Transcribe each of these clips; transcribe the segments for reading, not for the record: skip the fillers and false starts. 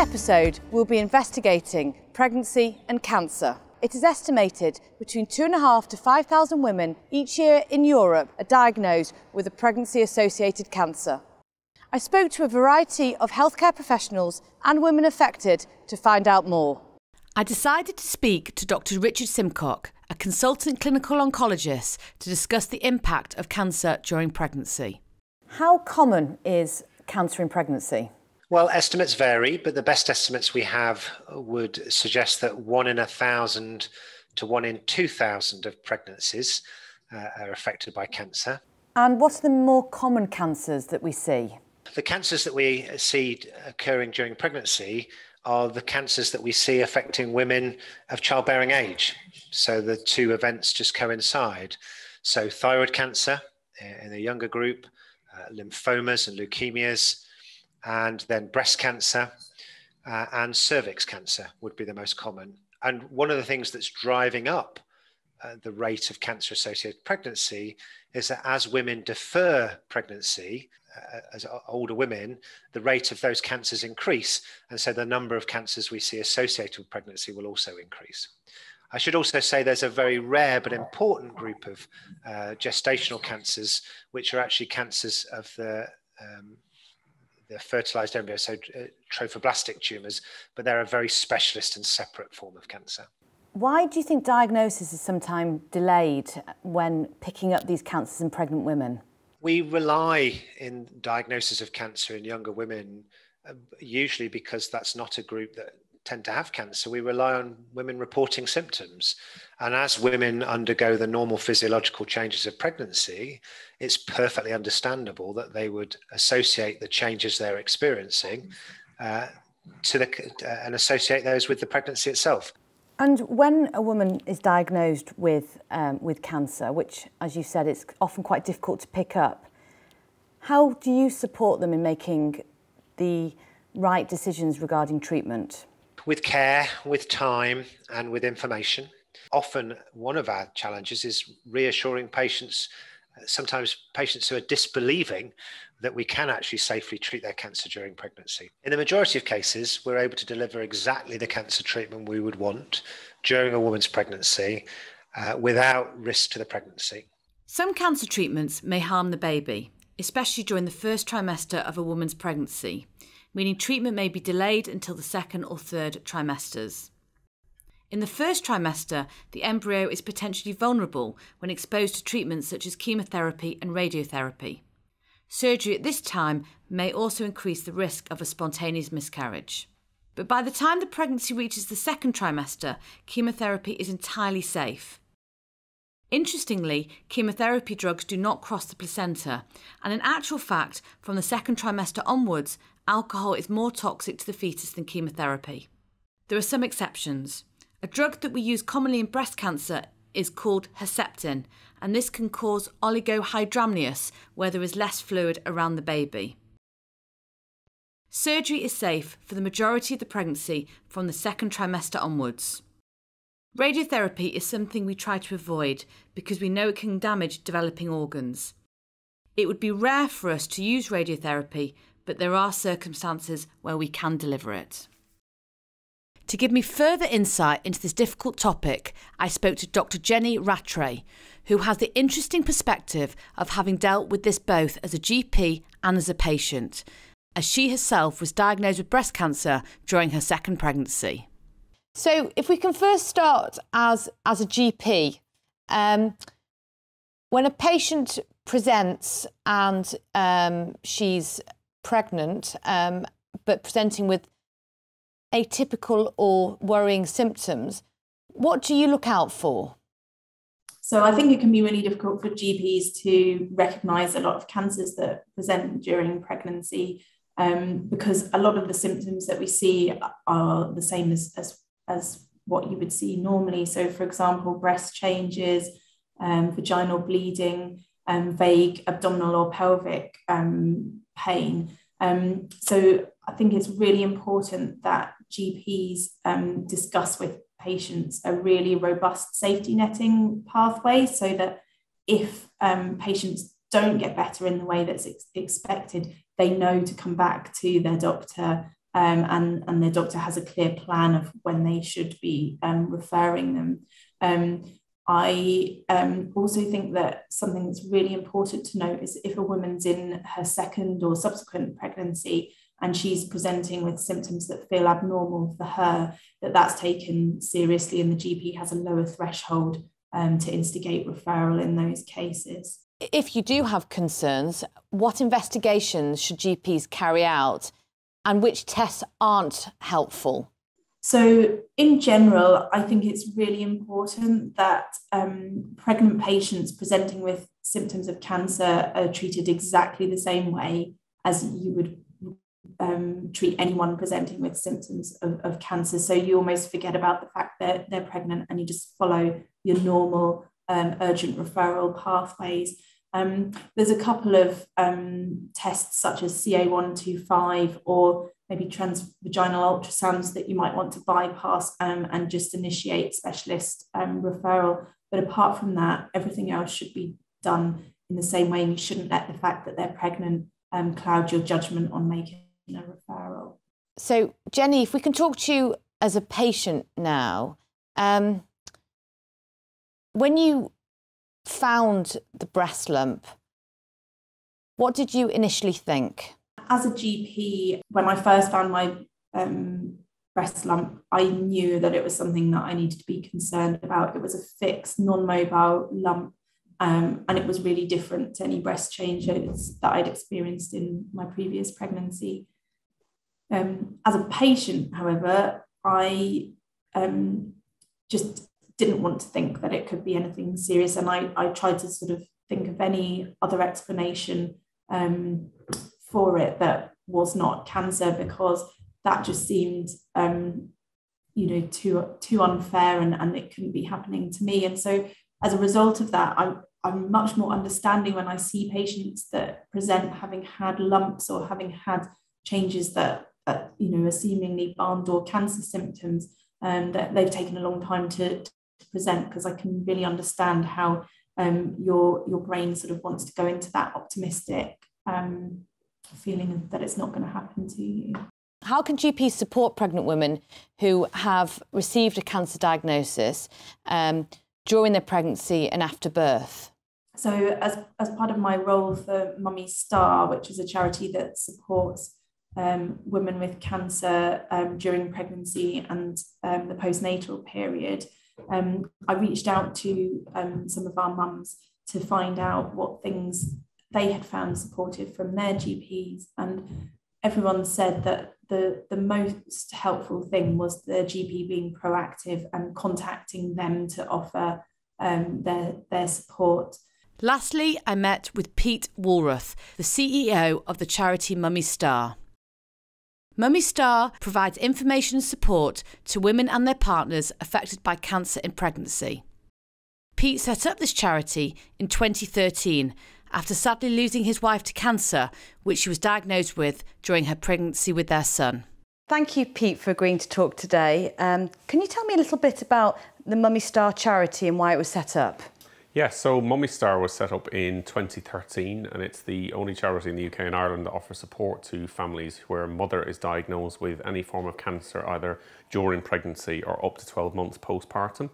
episode, we'll be investigating pregnancy and cancer. It is estimated between 2,500 to 5,000 women each year in Europe are diagnosed with a pregnancy-associated cancer. I spoke to a variety of healthcare professionals and women affected to find out more. I decided to speak to Dr. Richard Simcock, a consultant clinical oncologist, to discuss the impact of cancer during pregnancy. How common is cancer in pregnancy? Well, estimates vary, but the best estimates we have would suggest that 1 in 1,000 to 1 in 2,000 of pregnancies are affected by cancer. And what are the more common cancers that we see? The cancers that we see occurring during pregnancy are the cancers that we see affecting women of childbearing age. So the two events just coincide. So thyroid cancer in the younger group, lymphomas and leukemias, and then breast cancer and cervix cancer would be the most common. And one of the things that's driving up the rate of cancer-associated pregnancy is that as women defer pregnancy, as older women, the rate of those cancers increase. And so the number of cancers we see associated with pregnancy will also increase. I should also say there's a very rare but important group of gestational cancers, which are actually cancers of the fertilized embryo, so trophoblastic tumours, but they're a very specialist and separate form of cancer. Why do you think diagnosis is sometimes delayed when picking up these cancers in pregnant women? We rely in diagnosis of cancer in younger women, usually because that's not a group that tend to have cancer. We rely on women reporting symptoms. And as women undergo the normal physiological changes of pregnancy, it's perfectly understandable that they would associate the changes they're experiencing and associate those with the pregnancy itself. And when a woman is diagnosed with cancer, which, as you said, it's often quite difficult to pick up, how do you support them in making the right decisions regarding treatment? With care, with time, and with information. Often one of our challenges is reassuring patients, sometimes patients who are disbelieving that we can actually safely treat their cancer during pregnancy. In the majority of cases, we're able to deliver exactly the cancer treatment we would want during a woman's pregnancy without risk to the pregnancy. Some cancer treatments may harm the baby, especially during the first trimester of a woman's pregnancy, meaning treatment may be delayed until the second or third trimesters. In the first trimester, the embryo is potentially vulnerable when exposed to treatments such as chemotherapy and radiotherapy. Surgery at this time may also increase the risk of a spontaneous miscarriage. But by the time the pregnancy reaches the second trimester, chemotherapy is entirely safe. Interestingly, chemotherapy drugs do not cross the placenta, and in actual fact, from the second trimester onwards, alcohol is more toxic to the fetus than chemotherapy. There are some exceptions. A drug that we use commonly in breast cancer is called Herceptin, and this can cause oligohydramnios, where there is less fluid around the baby. Surgery is safe for the majority of the pregnancy from the second trimester onwards. Radiotherapy is something we try to avoid because we know it can damage developing organs. It would be rare for us to use radiotherapy, but there are circumstances where we can deliver it. To give me further insight into this difficult topic, I spoke to Dr. Jenny Rattray, who has the interesting perspective of having dealt with this both as a GP and as a patient, as she herself was diagnosed with breast cancer during her second pregnancy. So if we can first start as a GP, when a patient presents and she's pregnant, but presenting with atypical or worrying symptoms, what do you look out for? So I think it can be really difficult for GPs to recognise a lot of cancers that present during pregnancy because a lot of the symptoms that we see are the same as what you would see normally. So, for example, breast changes, vaginal bleeding, vague abdominal or pelvic pain. So I think it's really important that GPs discuss with patients a really robust safety netting pathway so that if patients don't get better in the way that's expected, they know to come back to their doctor and their doctor has a clear plan of when they should be referring them. I also think that something that's really important to note is if a woman's in her second or subsequent pregnancy and she's presenting with symptoms that feel abnormal for her, that's taken seriously and the GP has a lower threshold to instigate referral in those cases. If you do have concerns, what investigations should GPs carry out and which tests aren't helpful? So in general, I think it's really important that pregnant patients presenting with symptoms of cancer are treated exactly the same way as you would treat anyone presenting with symptoms of cancer. So you almost forget about the fact that they're pregnant and you just follow your normal urgent referral pathways. There's a couple of tests such as CA125 or maybe transvaginal ultrasounds that you might want to bypass and just initiate specialist referral. But apart from that, everything else should be done in the same way, and you shouldn't let the fact that they're pregnant cloud your judgment on making a referral. So, Jenny, if we can talk to you as a patient now, when you found the breast lump, what did you initially think? As a GP, when I first found my breast lump, I knew that it was something that I needed to be concerned about. It was a fixed, non-mobile lump, and it was really different to any breast changes that I'd experienced in my previous pregnancy. As a patient, however, I just didn't want to think that it could be anything serious, and I tried to sort of think of any other explanation for it that was not cancer, because that just seemed too unfair and it couldn't be happening to me. And so as a result of that, I'm much more understanding when I see patients that present having had lumps or having had changes that are seemingly barn door cancer symptoms, that they've taken a long time to present, because I can really understand how your brain sort of wants to go into that optimistic feeling that it's not going to happen to you. How can GPs support pregnant women who have received a cancer diagnosis during their pregnancy and after birth? So as part of my role for Mummy Star, which is a charity that supports women with cancer during pregnancy and the postnatal period, I reached out to some of our mums to find out what things they had found supportive from their GPs, and everyone said that the most helpful thing was the GP being proactive and contacting them to offer their support. Lastly, I met with Pete Woolworth, the CEO of the charity Mummy Star. Mummy Star provides information and support to women and their partners affected by cancer in pregnancy. Pete set up this charity in 2013 after sadly losing his wife to cancer, which she was diagnosed with during her pregnancy with their son. Thank you, Pete, for agreeing to talk today. Can you tell me a little bit about the Mummy Star charity and why it was set up? Yes, so Mummy Star was set up in 2013, and it's the only charity in the UK and Ireland that offers support to families where a mother is diagnosed with any form of cancer, either during pregnancy or up to 12 months postpartum.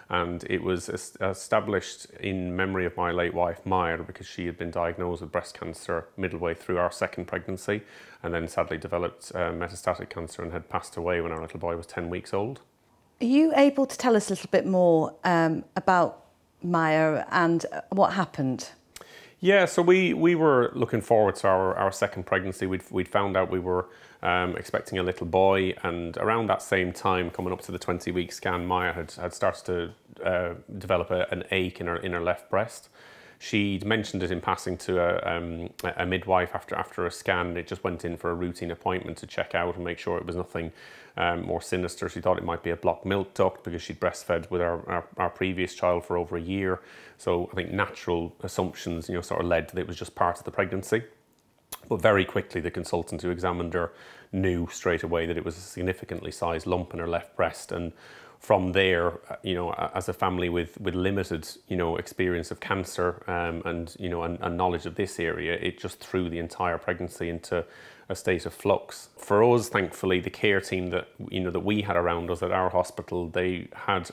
And it was established in memory of my late wife, Maya, because she had been diagnosed with breast cancer midway through our second pregnancy, and then sadly developed metastatic cancer and had passed away when our little boy was 10 weeks old. Are you able to tell us a little bit more about Maya and what happened? Yeah, so we were looking forward to our second pregnancy. We'd found out we were expecting a little boy, and around that same time, coming up to the 20-week scan, Maya had started to develop an ache in her left breast. She'd mentioned it in passing to a midwife after a scan. It just went in for a routine appointment to check out and make sure it was nothing more sinister. She thought it might be a blocked milk duct because she'd breastfed with our previous child for over a year. So I think natural assumptions, sort of led that it was just part of the pregnancy. But very quickly, the consultant who examined her knew straight away that it was a significantly sized lump in her left breast. And from there, as a family with limited, experience of cancer and knowledge of this area, it just threw the entire pregnancy into a state of flux. For us, thankfully, the care team that we had around us at our hospital, they had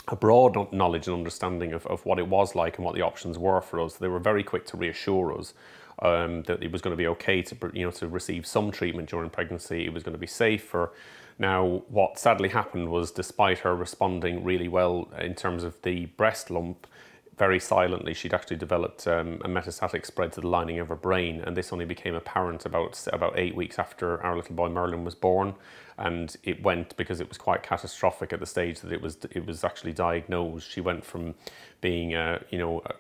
a broad knowledge and understanding of what it was like and what the options were for us. They were very quick to reassure us that it was going to be okay to receive some treatment during pregnancy. It was going to be safer. Now, what sadly happened was, despite her responding really well in terms of the breast lump, very silently she'd actually developed a metastatic spread to the lining of her brain, and this only became apparent about 8 weeks after our little boy Merlin was born. And it went, because it was quite catastrophic at the stage that it was actually diagnosed. She went from being a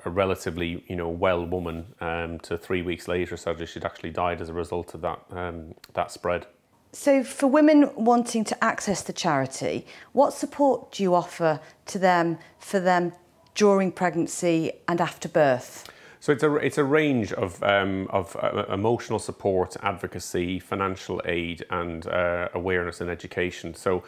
relatively well woman to 3 weeks later, sadly she'd actually died as a result of that spread. So for women wanting to access the charity, what support do you offer to them during pregnancy and after birth? So it's a range of emotional support, advocacy, financial aid, and awareness and education. So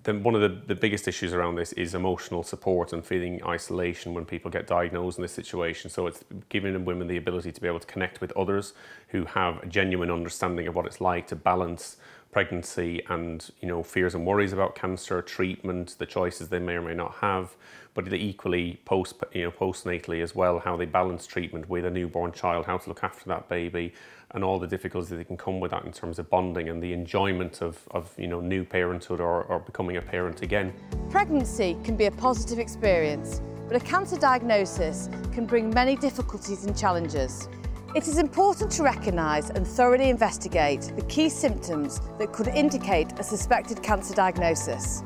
one of the biggest issues around this is emotional support and feeling isolation when people get diagnosed in this situation. So it's giving women the ability to be able to connect with others who have a genuine understanding of what it's like to balance pregnancy and fears and worries about cancer, treatment, the choices they may or may not have, but equally postnatally as well, how they balance treatment with a newborn child, how to look after that baby, and all the difficulties that can come with that in terms of bonding and the enjoyment of new parenthood or becoming a parent again. Pregnancy can be a positive experience, but a cancer diagnosis can bring many difficulties and challenges. It is important to recognise and thoroughly investigate the key symptoms that could indicate a suspected cancer diagnosis.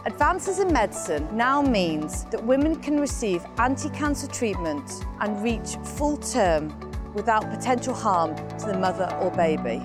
Advances in medicine now means that women can receive anti-cancer treatment and reach full term without potential harm to the mother or baby.